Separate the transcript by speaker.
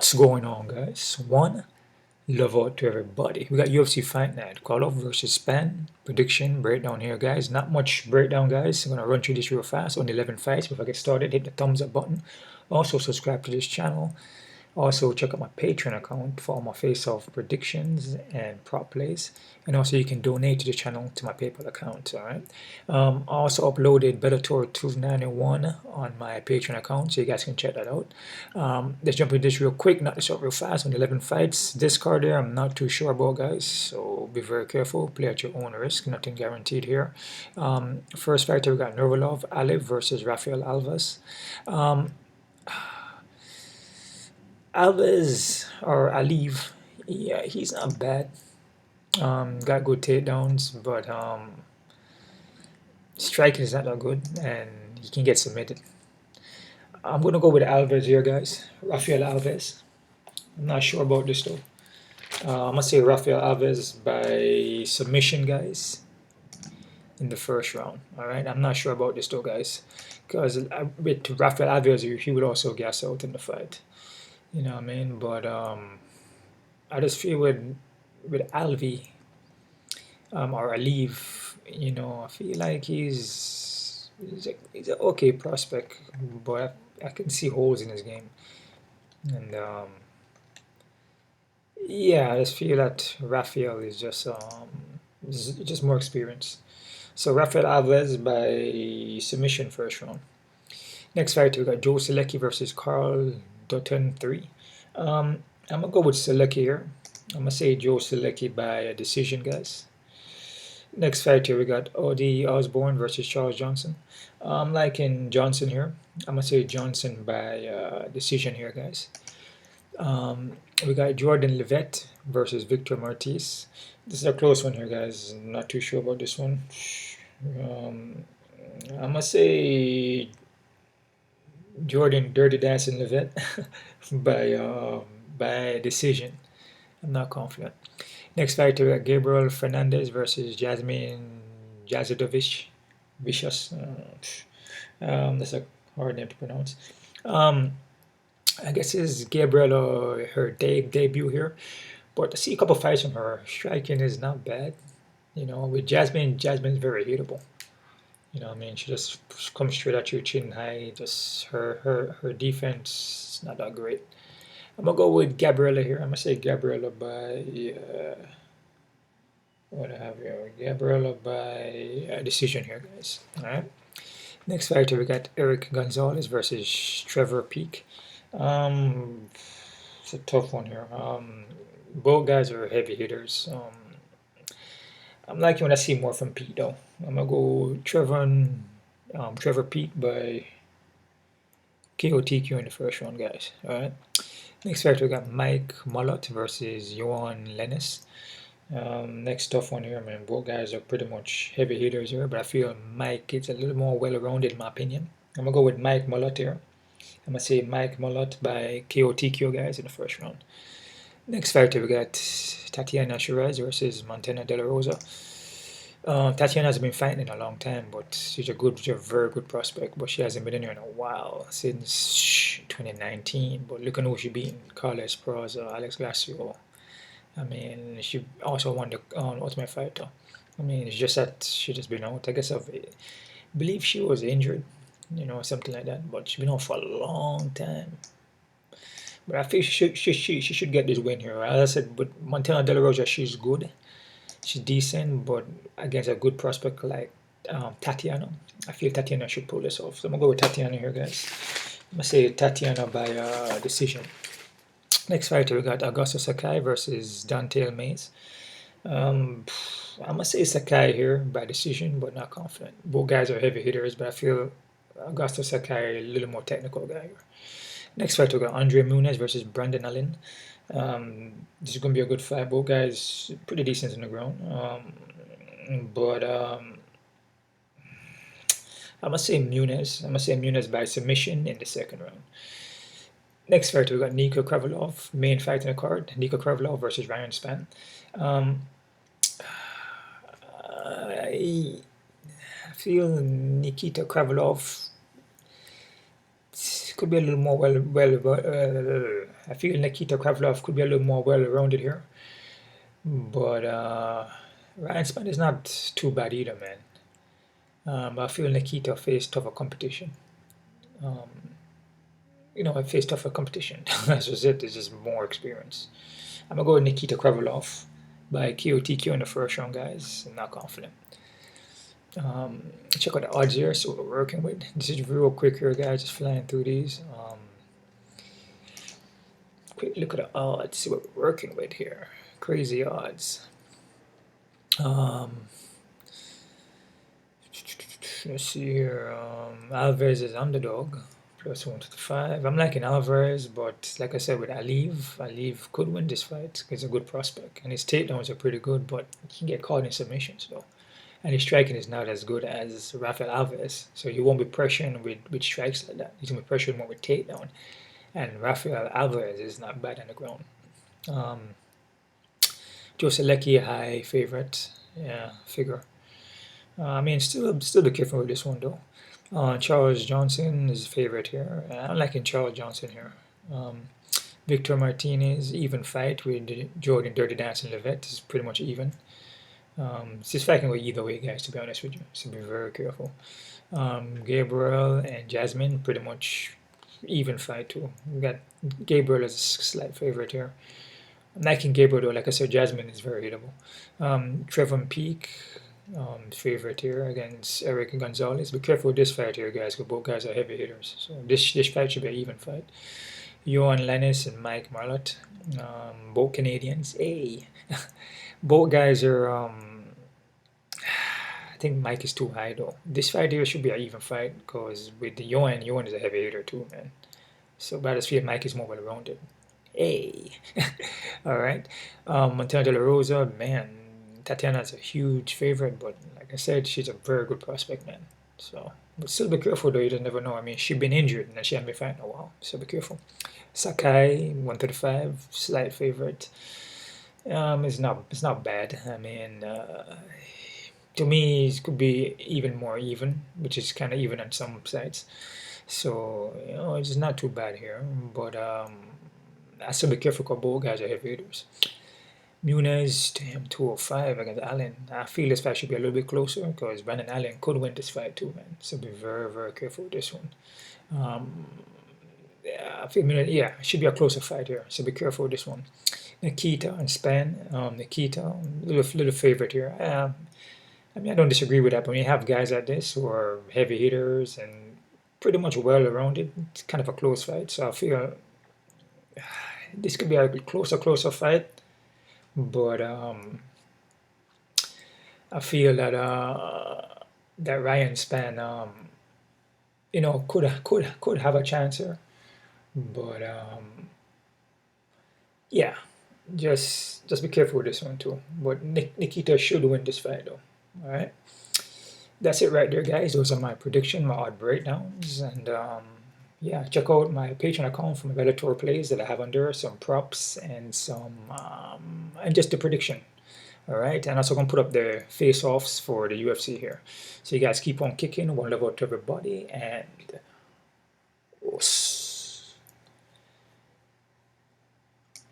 Speaker 1: What's going on, guys? One love out to everybody. We got UFC Fight Night, Krylov versus Spann. Prediction breakdown here, guys. Not much breakdown, guys. I'm gonna run through this real fast on 11 fights. Before I get started, hit the thumbs up button. Also subscribe to this channel. Also check out my Patreon account for all my face-off predictions and prop plays. And also you can donate to the channel to my PayPal account. Alright. I also uploaded Bellator 291 on my Patreon account, so you guys can check that out. Let's jump into this real quick, not this out real fast. On 11 fights. This card there I'm not too sure about, guys, so be very careful. Play at your own risk. Nothing guaranteed here. First fighter we got Rafael Alves versus Rafael Alves. Alves or Aliv, yeah, he's not bad. Got good takedowns, but striking is not that good, and he can get submitted. I'm gonna go with Alves here, guys. Rafael Alves. I'm not sure about this though. I'm gonna say Rafael Alves by submission, guys, in the first round. All right. I'm not sure about this though, guys, because with Rafael Alves, he would also gas out in the fight. You know what I mean? But I just feel with Alvi or Aliv, you know, I feel like he's an okay prospect, but I can see holes in his game. And yeah, I just feel that Rafael is just more experienced. So Rafael Alves by submission first round. Next fight we got Joe Solecki versus Carl Dutton 3. I'm gonna go with Solecki here. I'm gonna say Joe Solecki by a decision, guys. Next fight here we got Odi Osborne versus Charles Johnson. I'm liking Johnson here. I'm gonna say Johnson by decision here, guys. We got Jordan Leavitt versus Victor Martis. This is a close one here, guys. I'm not too sure about this one. I'm gonna say Jordan Dirty Dancing Leavitt by decision. I'm not confident. Next fighter, we got Gabriella Fernandes versus Jasmine Jazidovic. Vicious. That's a hard name to pronounce. I guess this is Gabriella, her debut here. But to see a couple fights from her, striking is not bad. You know, with Jasmine is very hittable. You know what I mean? She just comes straight at you, chin high. Just her defense is not that great. I'm gonna go with Gabriella here. I'm gonna say Gabriella by what I have here. Gabriella by decision here, guys. All right. Next fighter we got Eric Gonzalez versus Trevor Peek. It's a tough one here. Both guys are heavy hitters. I'm liking when I see more from Pete though. I'm gonna go Trevor Peek by KOTQ in the first round, guys. All right. Next fight we got Mike Malott versus Johan Lennis. Next tough one here, man. Both guys are pretty much heavy hitters here, but I feel Mike is a little more well-rounded in my opinion. I'm gonna go with Mike Malott here. I'm gonna say Mike Malott by KOTQ, guys, in the first round. Next fighter we got Tatiana Suarez versus Montana De La Rosa. Tatiana has been fighting in a long time, but she's a very good prospect. But she hasn't been in here in a while, since 2019. But look at who she beat: Carlos Procha, Alex Grasso. I mean, she also won the Ultimate Fighter. I mean, it's just that she just been out. I guess I believe she was injured, you know, something like that. But she's been out for a long time. But I think she should get this win here. As I said, but Montana De La Rosa, she's good. She's decent, but against a good prospect like Tatiana, I feel Tatiana should pull this off. So I'm going to go with Tatiana here, guys. I'm going to say Tatiana by decision. Next fighter, we got Augusto Sakai versus Dante Mays. I'm going to say Sakai here by decision, but not confident. Both guys are heavy hitters, but I feel Augusto Sakai a little more technical guy here. Next fight we got André Muniz versus Brandon Allen. This is gonna be a good fight. Both guys pretty decent on the ground. But I'm gonna say Muniz. I'm gonna say Muniz by submission in the second round. Next fight we got Nico Krylov, main fight in the card. Nico Krylov versus Ryan Spann. I feel Nikita Krylov could be a little more I feel Nikita Krylov could be a little more well-rounded here, but Ryan Spann is not too bad either, man. I feel Nikita faced tougher competition. I faced tougher competition. That's just it. There's just more experience. I'm gonna go with Nikita Krylov by KOTQ in the first round, guys. I'm not confident. Check out the odds here, so what we're working with. This is real quick here, guys, just flying through these. Quick look at the odds, see what we're working with here. Crazy odds. Let's see here. Alves is underdog, plus 155. I'm liking Alvarez, but like I said with Aliv could win this fight. He's a good prospect, and his takedowns are pretty good, but he can get caught in submissions though. And his striking is not as good as Rafael Alves, so he won't be pressuring with strikes like that. He's going to be pressuring more with takedown. And Rafael Alves is not bad on the ground. Solecki, high favorite, yeah, figure. I mean, still be careful with this one though. Charles Johnson is favorite here. I'm liking Charles Johnson here. Victor Martinez, even fight with Jordan Dirty Dance and Leavitt is pretty much even. This fight can go either way, guys, to be honest with you, so be very careful. Gabriel and Jasmine, pretty much even fight too. We got Gabriel as a slight favorite here. I'm liking Gabriel though, like I said, Jasmine is very hittable. Trevor Peek, favorite here against Eric Gonzalez. Be careful with this fight here, guys, because both guys are heavy hitters. So this fight should be an even fight. Johan Lennis and Mike Malott, both Canadians. Hey, both guys are. I think Mike is too high though. This fight here should be an even fight because with the Johan is a heavy hitter too, man. So but I just feel Mike is more well-rounded. Hey, all right. Montana De La Rosa, man. Tatiana's a huge favorite, but like I said, she's a very good prospect, man. So, but still be careful though. You just never know. I mean, she's been injured and she hasn't been fighting in a while, so be careful. Sakai 135, slight favorite. It's not bad. I mean, to me, it could be even more even, which is kind of even on some sides. So it's not too bad here. But I still be careful because both guys are heavy hitters. Muniz, damn, 205 against Allen. I feel this fight should be a little bit closer because Brandon Allen could win this fight too, man. So be very, very careful with this one. Yeah, I feel it should be a closer fight here. So be careful with this one. Nikita and Spann. Nikita, little favorite here. I mean, I don't disagree with that, but when you have guys like this who are heavy hitters and pretty much well-rounded, it's kind of a close fight. So I feel this could be a closer fight. But I feel that that Ryan Spann, could have a chance here. But yeah, just be careful with this one too. But Nikita should win this fight though. All right, that's it right there, guys. Those are my prediction, my odd breakdowns, and yeah, check out my Patreon account for my Bellator plays that I have under some props and some and just the prediction. All right, and also gonna put up the face-offs for the UFC here. So you guys keep on kicking, one love out to everybody, and